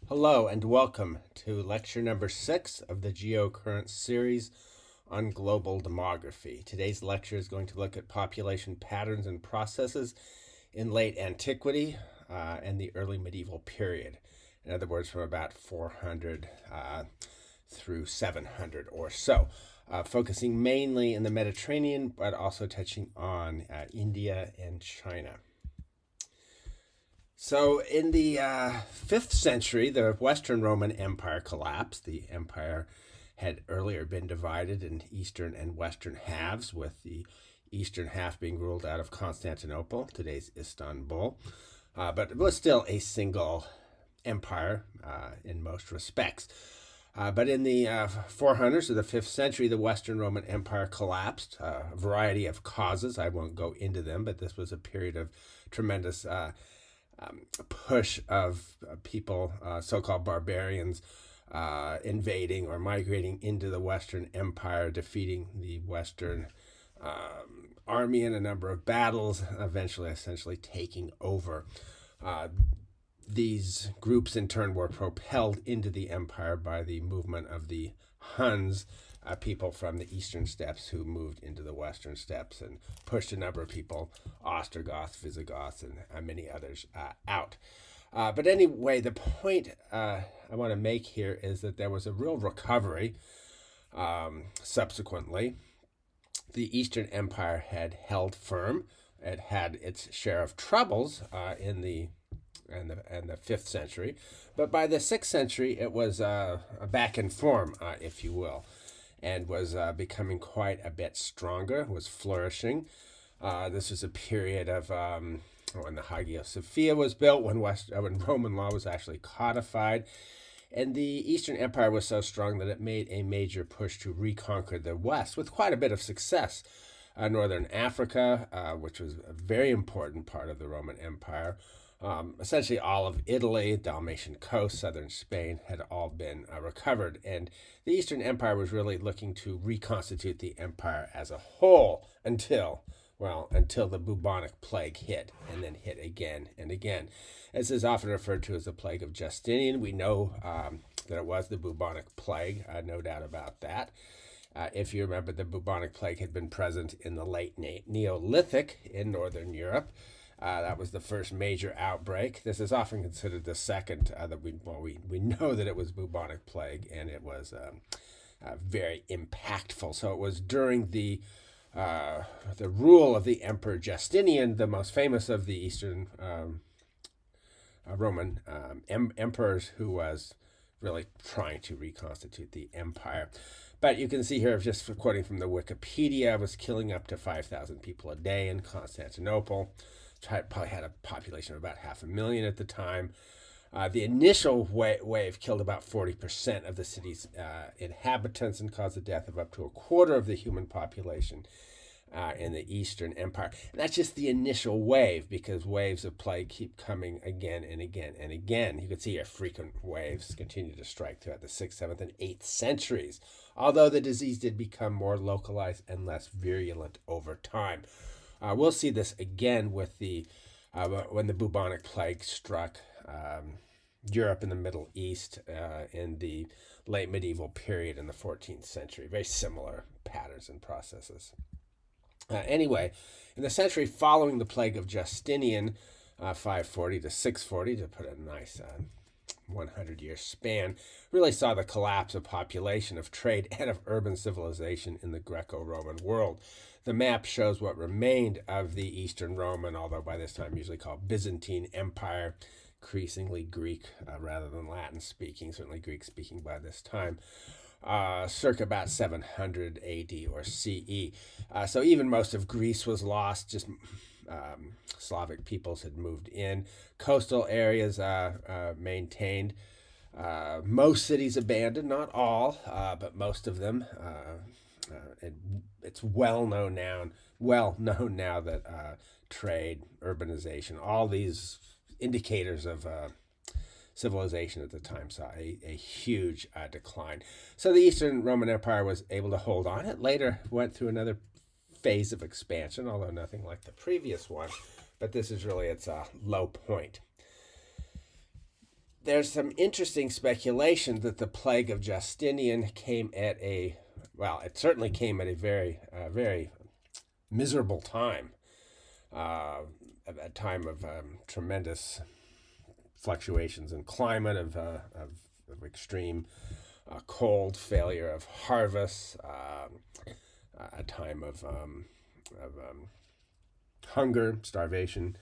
Hello and welcome to lecture number 6 of the GeoCurrents series on global demography. Today's lecture is going to look at population patterns and processes in late antiquity and the early medieval period. In other words, from about 400 through 700 or so, focusing mainly in the Mediterranean, but also touching on India and China. So in the 5th century, the Western Roman Empire collapsed. The empire had earlier been divided in eastern and western halves, with the eastern half being ruled out of Constantinople, today's Istanbul. But it was still a single empire in most respects. But in the 400s of the 5th century, the Western Roman Empire collapsed. A variety of causes. I won't go into them, but this was a period of tremendous push of people, so-called barbarians, invading or migrating into the Western Empire, defeating the Western army in a number of battles, eventually essentially taking over. These groups in turn were propelled into the empire by the movement of the Huns, people from the eastern steppes who moved into the western steppes and pushed a number of people, Ostrogoths, Visigoths, and many others out. But anyway, the point I want to make here is that there was a real recovery subsequently. The Eastern Empire had held firm. It had its share of troubles in the 5th century, but by the 6th century it was back in form, if you will, and was becoming quite a bit stronger, was flourishing. This was a period of when the Hagia Sophia was built, when Roman law was actually codified, and the Eastern Empire was so strong that it made a major push to reconquer the West with quite a bit of success. Northern Africa, which was a very important part of the Roman Empire, essentially all of Italy, Dalmatian coast, southern Spain had all been recovered. And the Eastern Empire was really looking to reconstitute the empire as a whole until the bubonic plague hit, and then hit again and again. This is often referred to as the plague of Justinian. We know that it was the bubonic plague, no doubt about that. If you remember, the bubonic plague had been present in the late Neolithic in Northern Europe. That was the first major outbreak. This is often considered the second that we know that it was bubonic plague, and it was very impactful. So it was during the rule of the Emperor Justinian, the most famous of the Eastern Roman emperors, who was really trying to reconstitute the empire. But you can see here, just quoting from the Wikipedia, was killing up to 5,000 people a day in Constantinople. Probably had a population of about 500,000 at the time. The initial wave killed about 40% of the city's inhabitants and caused the death of up to a quarter of the human population in the Eastern Empire. And that's just the initial wave, because waves of plague keep coming again and again and again. You can see here frequent waves continue to strike throughout the 6th, 7th, and 8th centuries, although the disease did become more localized and less virulent over time. We'll see this again with when the bubonic plague struck Europe and the Middle East in the late medieval period in the 14th century. Very similar patterns and processes. Anyway, in the century following the plague of Justinian, 540 to 640, to put a nice 100-year span, really saw the collapse of population, of trade, and of urban civilization in the Greco-Roman world. The map shows what remained of the Eastern Roman, although by this time usually called Byzantine Empire, increasingly Greek rather than Latin speaking, certainly Greek speaking by this time, circa about 700 AD or CE. So even most of Greece was lost, just Slavic peoples had moved in. Coastal areas maintained. Most cities abandoned, not all, but most of them. It's well known now that trade, urbanization, all these indicators of civilization at the time saw a huge decline. So the Eastern Roman Empire was able to hold on. It later went through another phase of expansion, although nothing like the previous one, but this is really its low point. there's some interesting speculation that the plague of Justinian came at it certainly came at a very miserable time, a time of tremendous fluctuations in climate, of extreme cold, failure of harvests, a time of hunger, starvation,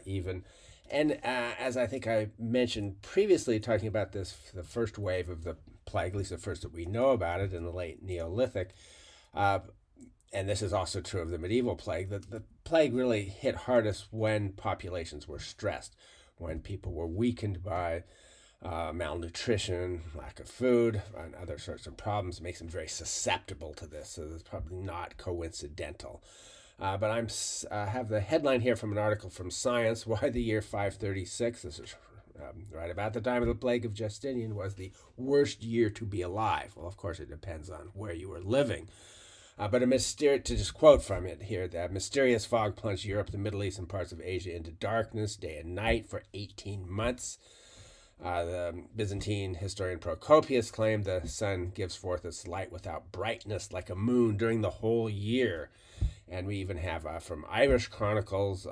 even. And as I think I mentioned previously, talking about the first wave of the plague, at least the first that we know about it in the late Neolithic, uh, and this is also true of the medieval plague, that the plague really hit hardest when populations were stressed, when people were weakened by malnutrition, lack of food, and other sorts of problems. It makes them very susceptible to this, so it's probably not coincidental. But I have the headline here from an article from Science, why the year 536, this is right about the time of the plague of Justinian, was the worst year to be alive. Well, of course, it depends on where you were living. But to just quote from it here, that mysterious fog plunged Europe, the Middle East, and parts of Asia into darkness day and night for 18 months. The Byzantine historian Procopius claimed the sun gives forth its light without brightness like a moon during the whole year. And we even have from Irish chronicles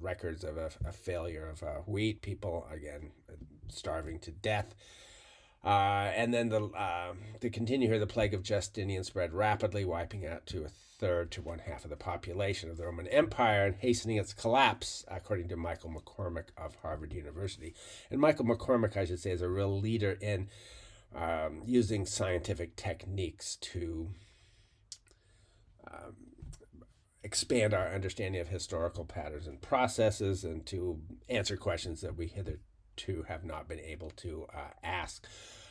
records of a failure of wheat, people, again, starving to death. And then to continue here, the plague of Justinian spread rapidly, wiping out to a third to one half of the population of the Roman Empire and hastening its collapse, according to Michael McCormick of Harvard University. And Michael McCormick, I should say, is a real leader in using scientific techniques to expand our understanding of historical patterns and processes, and to answer questions that we hitherto have not been able to ask.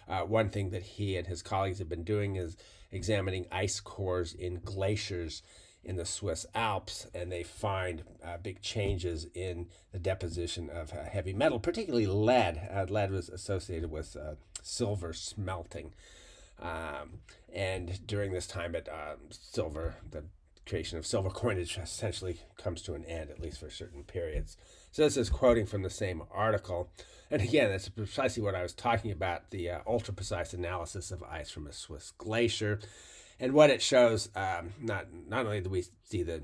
One thing that he and his colleagues have been doing is examining ice cores in glaciers in the Swiss Alps, and they find big changes in the deposition of heavy metal, particularly lead. Lead was associated with silver smelting. And during this time, the creation of silver coinage essentially comes to an end, at least for certain periods. So this is quoting from the same article. And again, that's precisely what I was talking about, the ultra-precise analysis of ice from a Swiss glacier. And what it shows, not only do we see the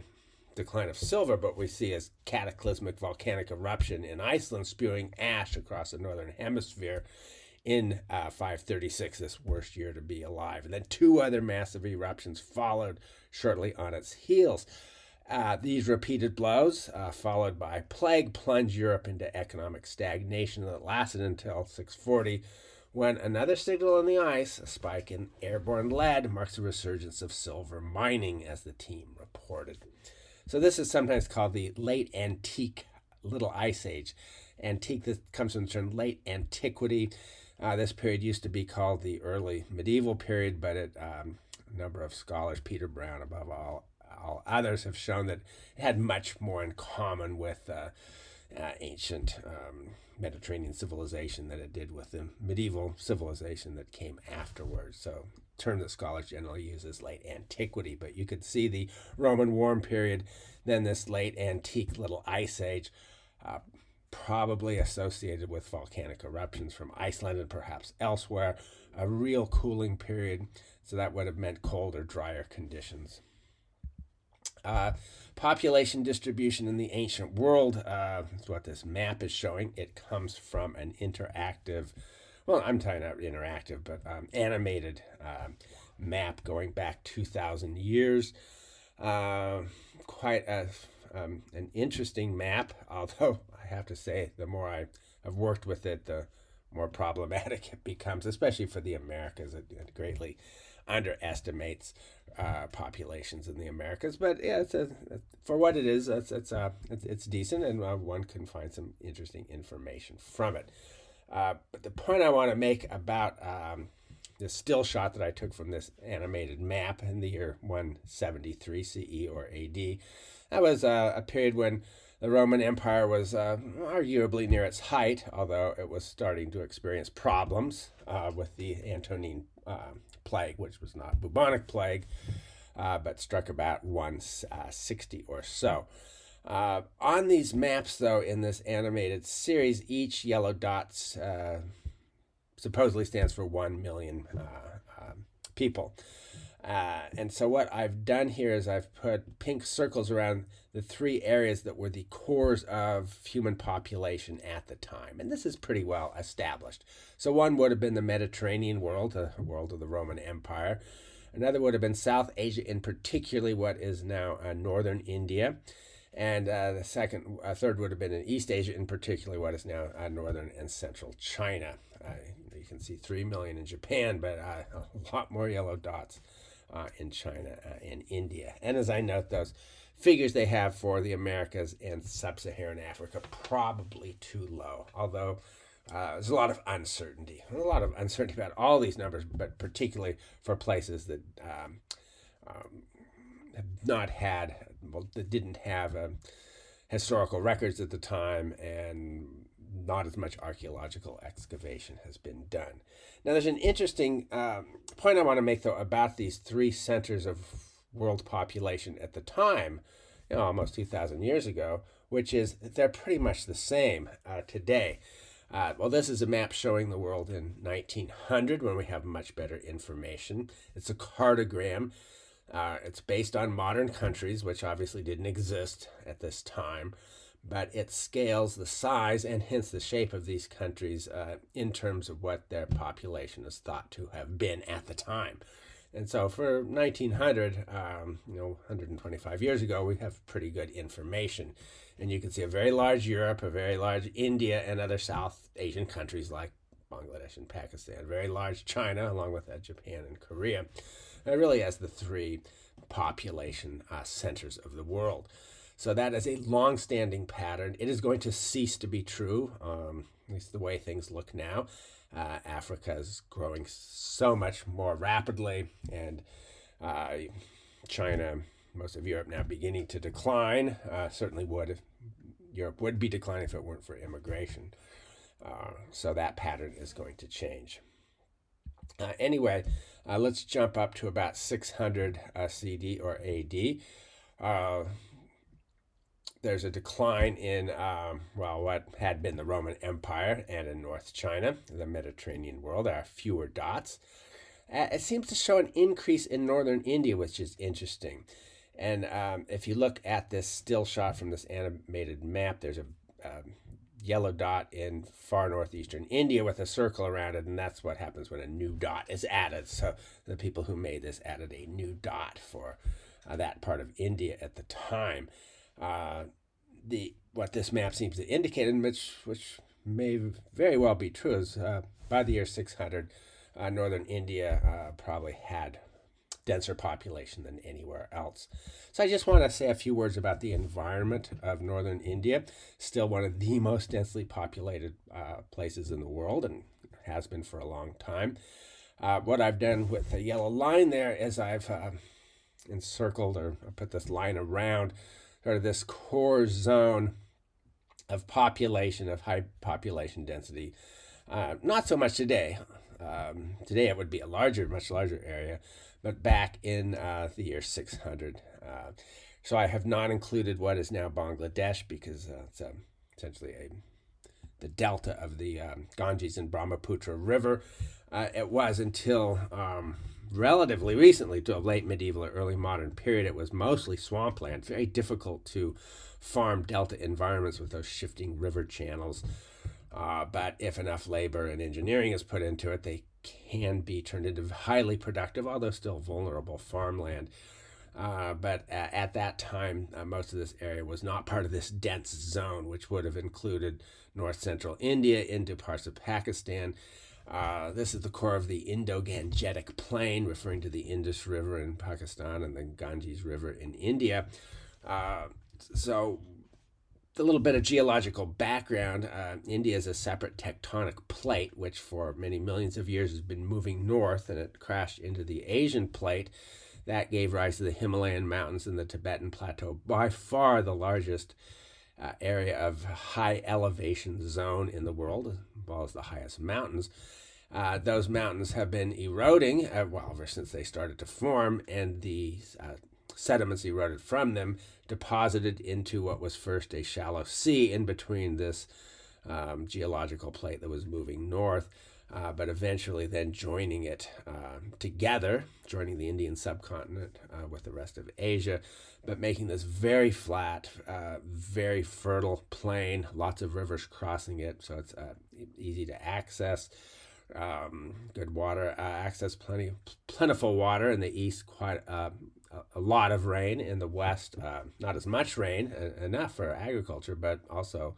decline of silver, but we see as cataclysmic volcanic eruption in Iceland spewing ash across the northern hemisphere in 536, this worst year to be alive. And then two other massive eruptions followed shortly on its heels. These repeated blows, followed by plague, plunged Europe into economic stagnation that lasted until 640, when another signal on the ice, a spike in airborne lead, marks the resurgence of silver mining, as the team reported. So this is sometimes called the late antique Little Ice Age. Antique, this comes from the term late antiquity. This period used to be called the early medieval period, but a number of scholars, Peter Brown above all others, have shown that it had much more in common with ancient Mediterranean civilization than it did with the medieval civilization that came afterwards. So the term that scholars generally use is late antiquity, but you could see the Roman warm period, then this late antique Little Ice Age, probably associated with volcanic eruptions from Iceland and perhaps elsewhere, a real cooling period, so that would have meant colder, drier conditions. Population distribution in the ancient world is what this map is showing. It comes from an interactive, well, I'm talking about interactive, but animated map going back 2,000 years. Quite an interesting map, although I have to say, the more I've worked with it, the more problematic it becomes, especially for the Americas. It greatly underestimates populations in the Americas, but yeah, for what it is, it's decent, and one can find some interesting information from it. But the point I want to make about this still shot that I took from this animated map in the year 173 CE or AD, that was a period when the Roman Empire was arguably near its height, although it was starting to experience problems with the Antonine plague, which was not bubonic plague, but struck about 160 or so. On these maps, though, in this animated series, each yellow dot supposedly stands for 1 million people. And so what I've done here is I've put pink circles around the three areas that were the cores of human population at the time. And this is pretty well established. So one would have been the Mediterranean world, the world of the Roman Empire. Another would have been South Asia, in particularly what is now northern India. And the third would have been in East Asia, in particular what is now northern and central China. You can see 3 million in Japan, but a lot more yellow dots in China and India. And as I note, those figures they have for the Americas and sub-Saharan Africa probably too low, although there's a lot of uncertainty. About all these numbers, but particularly for places that have not had, well, that didn't have historical records at the time, and not as much archaeological excavation has been done. Now, there's an interesting point I want to make, though, about these three centers of world population at the time, almost 2,000 years ago, which is they're pretty much the same today. Well, this is a map showing the world in 1900, when we have much better information. It's a cartogram. It's based on modern countries, which obviously didn't exist at this time, but it scales the size and hence the shape of these countries in terms of what their population is thought to have been at the time. And so for 1900, 125 years ago, we have pretty good information. And you can see a very large Europe, a very large India, and other South Asian countries like Bangladesh and Pakistan, very large China, along with Japan and Korea. It really has the three population centers of the world. So that is a long-standing pattern. It is going to cease to be true, at least the way things look now. Africa is growing so much more rapidly, and China, most of Europe now beginning to decline. Certainly Europe would be declining if it weren't for immigration. So that pattern is going to change. Anyway, let's jump up to about 600 CD or AD. There's a decline in, what had been the Roman Empire, and in North China, the Mediterranean world. There are fewer dots. It seems to show an increase in northern India, which is interesting. And if you look at this still shot from this animated map, there's a yellow dot in far northeastern India with a circle around it, and that's what happens when a new dot is added. So the people who made this added a new dot for that part of India at the time. What this map seems to indicate, and which may very well be true, is by the year 600, northern India probably had denser population than anywhere else. So I just want to say a few words about the environment of northern India. Still one of the most densely populated places in the world, and has been for a long time. What I've done with the yellow line there is I've encircled or put this line around sort of this core zone of population, of high population density. Not so much today. Today it would be a much larger area, but back in the year 600. So I have not included what is now Bangladesh, because it's essentially the delta of the Ganges and Brahmaputra River. It was until relatively recently, to a late medieval or early modern period, it was mostly swampland. Very difficult to farm delta environments with those shifting river channels. But if enough labor and engineering is put into it, they can be turned into highly productive, although still vulnerable farmland. But at that time, most of this area was not part of this dense zone, which would have included north-central India into parts of Pakistan. This is the core of the Indo-Gangetic Plain, referring to the Indus River in Pakistan and the Ganges River in India. So a little bit of geological background. India is a separate tectonic plate, which for many millions of years has been moving north, and it crashed into the Asian plate. That gave rise to the Himalayan mountains and the Tibetan Plateau, by far the largest area of high elevation zone in the world, as well as the highest mountains. Those mountains have been eroding, ever since they started to form, and the sediments eroded from them, deposited into what was first a shallow sea in between this geological plate that was moving north, but eventually then joining it together, joining the Indian subcontinent with the rest of Asia, but making this very flat, very fertile plain, lots of rivers crossing it, so it's easy to access. Good water access, plentiful water in the east, quite a lot of rain in the west, not as much rain, enough for agriculture, but also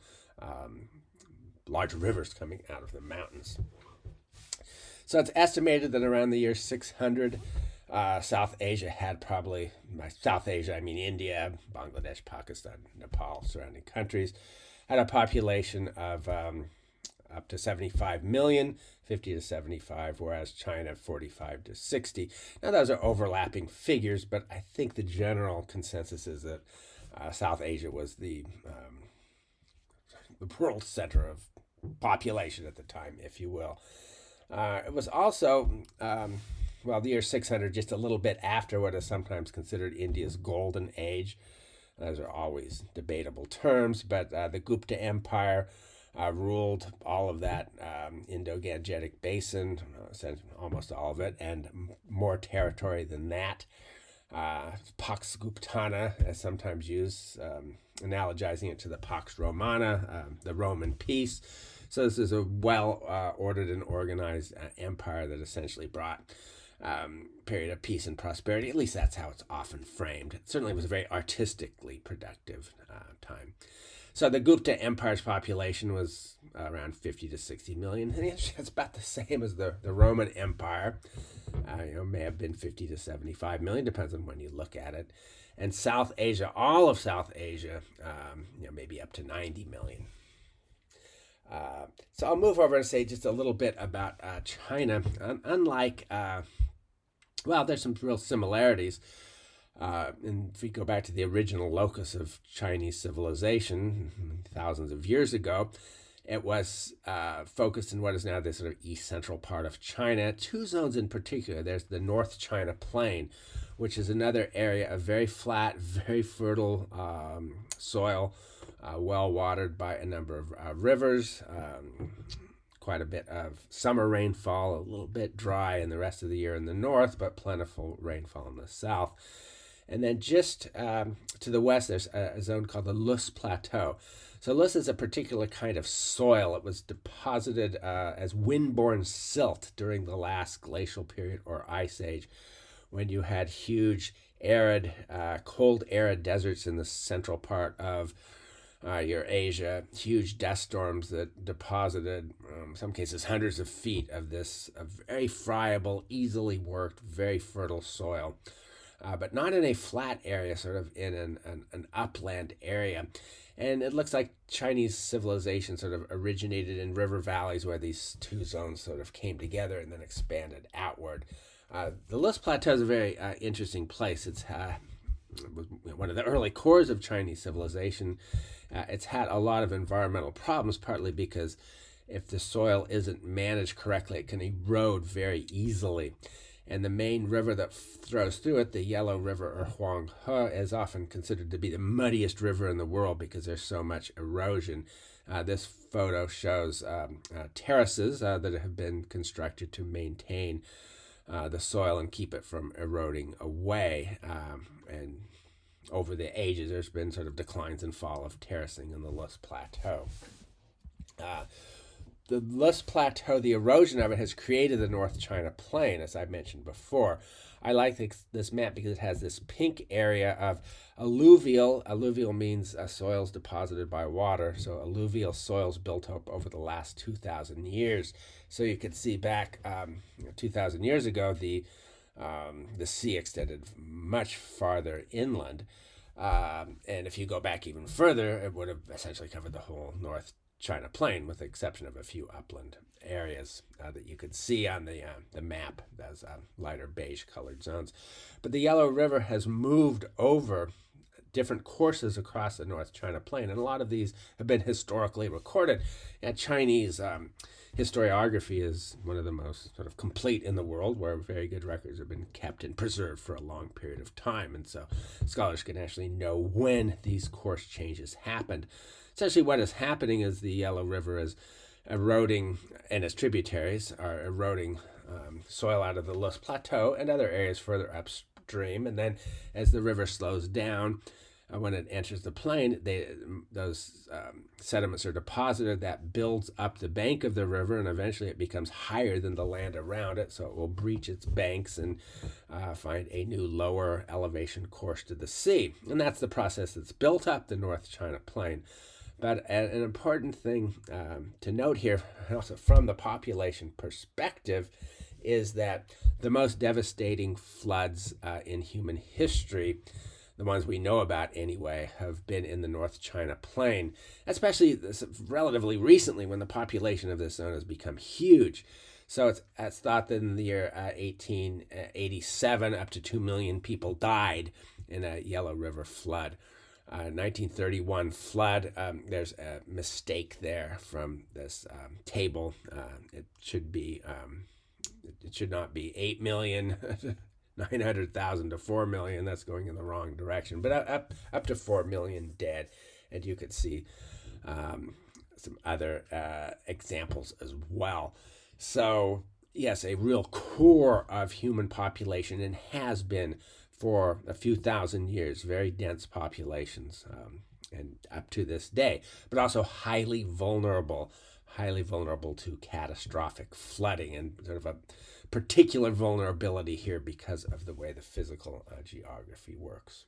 large rivers coming out of the mountains. So it's estimated that around the year 600, South Asia had probably, by South Asia I mean India, Bangladesh, Pakistan, Nepal, surrounding countries, had a population of up to 75 million, 50 to 75, whereas China 45 to 60. Now those are overlapping figures, but I think the general consensus is that South Asia was the world center of population at the time, if you will. It was also, the year 600, just a little bit after what is sometimes considered India's golden age. Those are always debatable terms, but the Gupta Empire ruled all of that Indo-Gangetic basin, almost all of it, and more territory than that. Pax Guptana is sometimes used, analogizing it to the Pax Romana, the Roman peace. So this is a well-ordered and organized empire that essentially brought a period of peace and prosperity. At least that's how it's often framed. It certainly was a very artistically productive time. So the Gupta Empire's population was around 50 to 60 million. And it's about the same as the Roman Empire. May have been 50 to 75 million, depends on when you look at it. And South Asia, all of South Asia, maybe up to 90 million. So I'll move over and say just a little bit about China. Unlike, there's some real similarities. And if we go back to the original locus of Chinese civilization, thousands of years ago, it was focused in what is now the sort of east central part of China. Two zones in particular. There's the North China Plain, which is another area of very flat, very fertile soil, well watered by a number of rivers, quite a bit of summer rainfall, a little bit dry in the rest of the year in the north, but plentiful rainfall in the south. And then just to the west, there's a zone called the Lus Plateau. So Lus is a particular kind of soil. It was deposited as windborne silt during the last glacial period or ice age, when you had huge arid, cold arid deserts in the central part of your Asia, huge dust storms that deposited, in some cases, hundreds of feet of this very friable, easily worked, very fertile soil. But not in a flat area, sort of in an upland area. And it looks like Chinese civilization sort of originated in river valleys where these two zones sort of came together and then expanded outward. The Lus Plateau is a very interesting place. It was one of the early cores of Chinese civilization. It's had a lot of environmental problems, partly because if the soil isn't managed correctly, it can erode very easily. And the main river that flows through it, the Yellow River or Huanghe, is often considered to be the muddiest river in the world because there's so much erosion. This photo shows terraces that have been constructed to maintain the soil and keep it from eroding away. And over the ages, there's been sort of declines and fall of terracing in the Lus Plateau. The Lus Plateau, the erosion of it has created the North China Plain, as I mentioned before. I like this map because it has this pink area of alluvial. Alluvial means soils deposited by water, so alluvial soils built up over the last 2,000 years. So you could see back 2,000 years ago, the sea extended much farther inland. And if you go back even further, it would have essentially covered the whole North China Plain, with the exception of a few upland areas that you could see on the map as lighter beige colored zones. But the Yellow River has moved over different courses across the North China Plain, and a lot of these have been historically recorded. And Chinese historiography is one of the most sort of complete in the world, where very good records have been kept and preserved for a long period of time, and so scholars can actually know when these course changes happened. Essentially, what is happening is the Yellow River is eroding, and its tributaries are eroding soil out of the Loess Plateau and other areas further upstream. And then as the river slows down, when it enters the plain, those sediments are deposited. That builds up the bank of the river, and eventually it becomes higher than the land around it, so it will breach its banks and find a new lower elevation course to the sea. And that's the process that's built up the North China Plain. But an important thing to note here, also from the population perspective, is that the most devastating floods in human history, the ones we know about anyway, have been in the North China Plain, especially relatively recently when the population of this zone has become huge. So it's thought that in the year 1887, up to 2 million people died in a Yellow River flood. 1931 flood. There's a mistake there from this table. It should be. It should not be 8,900,000 to 4 million. That's going in the wrong direction. But up to 4 million dead, and you could see some other examples as well. So yes, a real core of human population, and has been for a few thousand years, very dense populations, and up to this day, but also highly vulnerable to catastrophic flooding, and sort of a particular vulnerability here because of the way the physical geography works.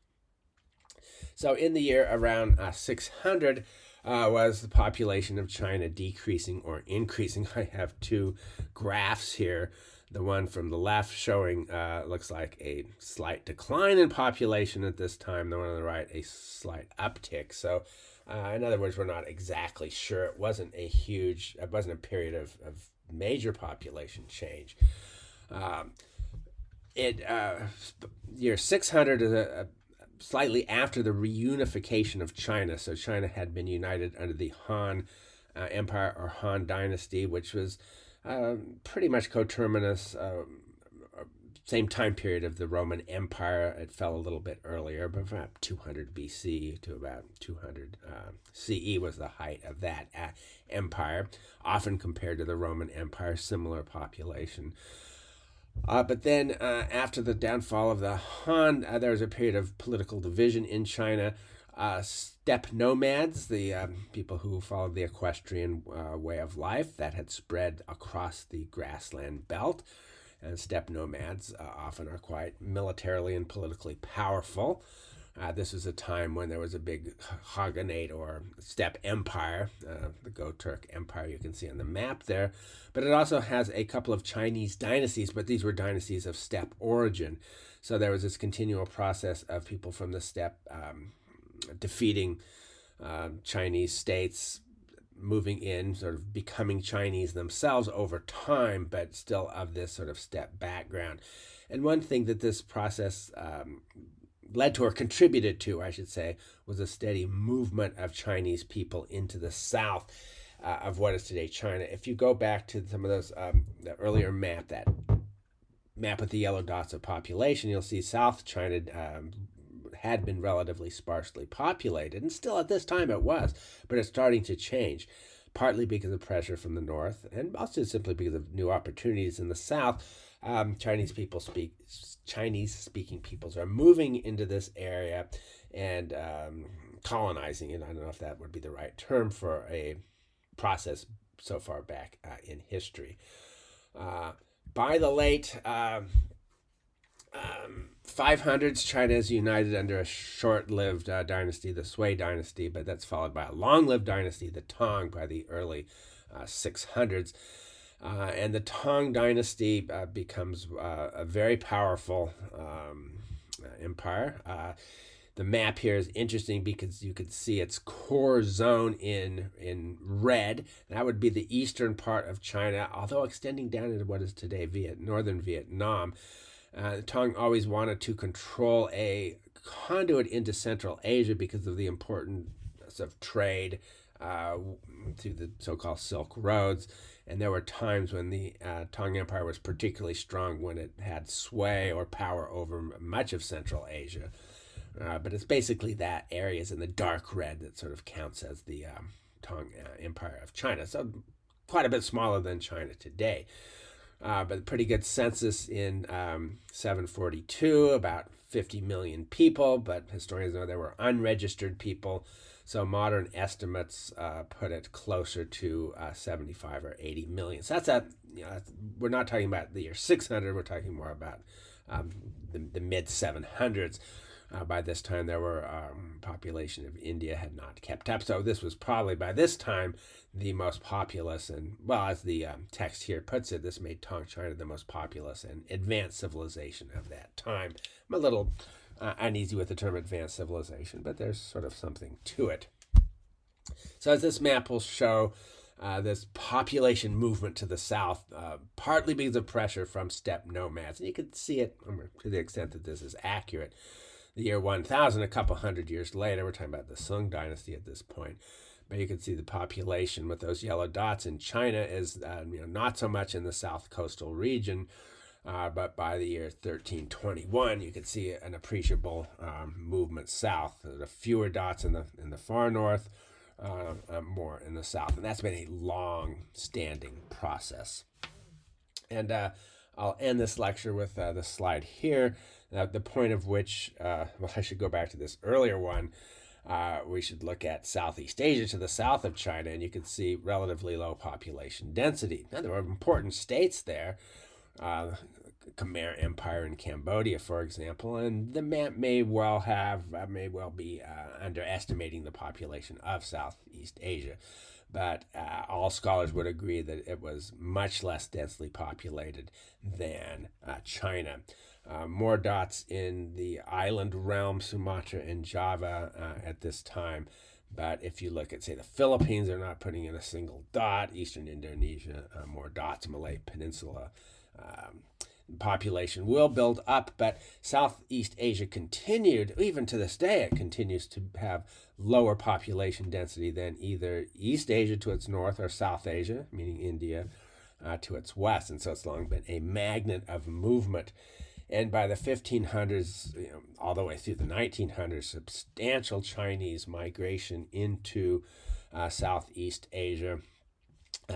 So in the year around 600, was the population of China decreasing or increasing? I have two graphs here. The one from the left showing looks like a slight decline in population at this time. The one on the right, a slight uptick. So, in other words, we're not exactly sure. It wasn't a period of major population change. Year 600 is slightly after the reunification of China. So China had been united under the Han Empire or Han Dynasty, which was pretty much coterminous, same time period of the Roman Empire. It fell a little bit earlier, but about 200 BC to about 200 CE was the height of that empire, often compared to the Roman Empire, similar population. But then after the downfall of the Han, there was a period of political division in China. Steppe nomads, the people who followed the equestrian way of life, that had spread across the grassland belt. And steppe nomads often are quite militarily and politically powerful. This was a time when there was a big Khaganate or steppe empire, the Go-Turk Empire you can see on the map there. But it also has a couple of Chinese dynasties, but these were dynasties of steppe origin. So there was this continual process of people from the steppe defeating Chinese states, moving in, sort of becoming Chinese themselves over time, but still of this sort of steppe background. And one thing that this process led to, or contributed to, I should say, was a steady movement of Chinese people into the south of what is today China. If you go back to some of those, the earlier map, that map with the yellow dots of population, you'll see South China had been relatively sparsely populated, and still at this time it was, but it's starting to change, partly because of pressure from the north, and also simply because of new opportunities in the south. Chinese-speaking peoples are moving into this area and colonizing it. I don't know if that would be the right term for a process so far back in history. By the late 500s, China is united under a short-lived dynasty, the Sui dynasty, but that's followed by a long-lived dynasty, the Tang, by the early 600s. And the Tang dynasty becomes a very powerful empire. The map here is interesting because you could see its core zone in red. That would be the eastern part of China, although extending down into what is today northern Vietnam. Tang always wanted to control a conduit into Central Asia because of the importance of trade uh, through the so-called Silk Roads. And there were times when the Tang Empire was particularly strong when it had sway or power over much of Central Asia. But it's basically that area is in the dark red that sort of counts as the Tang Empire of China. So quite a bit smaller than China today. But pretty good census in 742, about 50 million people, but historians know there were unregistered people. So modern estimates put it closer to 75 or 80 million. So we're not talking about the year 600, we're talking more about the mid 700s. By this time, there were population of India had not kept up. So this was probably by this time the most populous, and well, as the text here puts it, this made Tang China the most populous and advanced civilization of that time. I'm a little uneasy with the term advanced civilization, but there's sort of something to it. So as this map will show, this population movement to the south, partly because of pressure from steppe nomads. And you can see it to the extent that this is accurate. The year 1000, a couple hundred years later, we're talking about the Sung dynasty at this point, but you can see the population with those yellow dots in China is not so much in the south coastal region, but by the year 1321, you could see an appreciable movement south. There are fewer dots in the far north, more in the south, and that's been a long-standing process. And I'll end this lecture with the slide here, the point of which, well, I should go back to this earlier one. We should look at Southeast Asia to the south of China, and you can see relatively low population density. Now, there were important states there, Khmer Empire in Cambodia, for example, and the map may well be underestimating the population of Southeast Asia. But all scholars would agree that it was much less densely populated than China. More dots in the island realm, Sumatra and Java at this time. But if you look at, say, the Philippines, they're not putting in a single dot. Eastern Indonesia, more dots. Malay Peninsula. Population will build up, but Southeast Asia continued, even to this day, it continues to have lower population density than either East Asia to its north or South Asia, meaning India, to its west. And so it's long been a magnet of movement. And by the 1500s, all the way through the 1900s, substantial Chinese migration into Southeast Asia.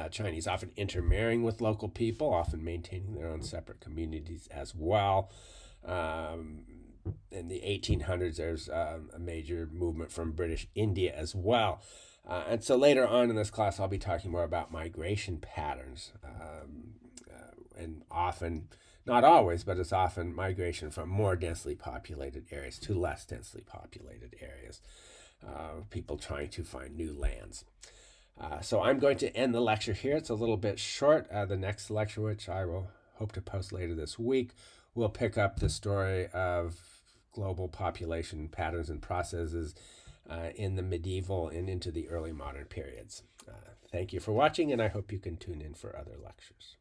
Chinese often intermarrying with local people, often maintaining their own separate communities as well. In the 1800s, there's a major movement from British India as well. And so later on in this class, I'll be talking more about migration patterns. And often, not always, but it's often migration from more densely populated areas to less densely populated areas. People trying to find new lands. So I'm going to end the lecture here. It's a little bit short. The next lecture, which I will hope to post later this week, will pick up the story of global population patterns and processes in the medieval and into the early modern periods. Thank you for watching, and I hope you can tune in for other lectures.